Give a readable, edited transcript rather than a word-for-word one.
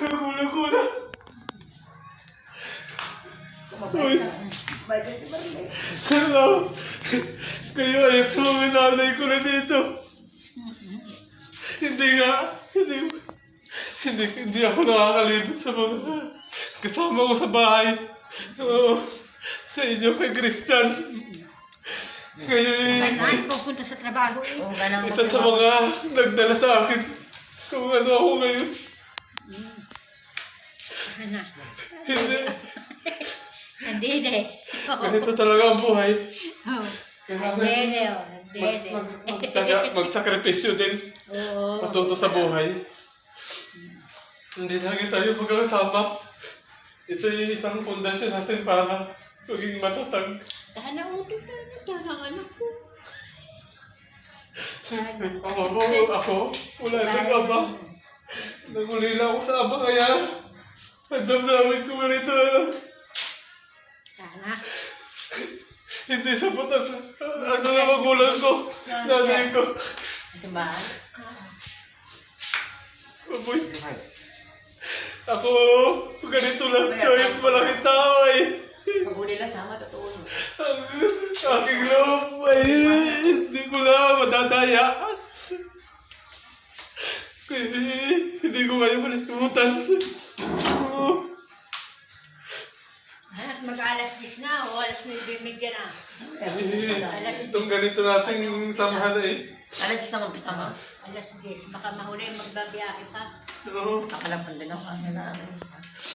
Kulang-kulang. Uy. Hello. Kayo ay nanay ko na dito. Hindi nga. Hindi ako nakakalibot sa mga kasama ko sa bahay. Oo. Sa inyo kay Christian. Kayo ay pupunta sa trabaho eh. isa sa mga nagdala sa akin kung ano ako ngayon. Nandide. Ganito talaga ang buhay. Nandide. Magsakripisyo din. Matuto sa buhay. Hindi lagi tayo magkakasama. Ito yung isang pundasyon natin para maging matatag. Tana uto ang anak ko. Ako, wala nang ama. Nagulila ako sa ama kaya nagdamdamin ko ganito. Tana. Hindi sapat ano na magulang ko. Nanay ko. Simbahan? Aboy. Ako, ganito lang kahit malaking tao eh. Pag-uli lang sama, totoo yun. Ang aking loob ay hindi ko na madadaya. Hindi ko kayo malimutan. Mag-alas 10 na o alas 9:30 na. Itong ganito nating samahan eh. Alam ko sa umpisa mo? Alas 10. Baka mahuli magbabiyahe pa. Oo. Nakalapan din ako kasi na ano.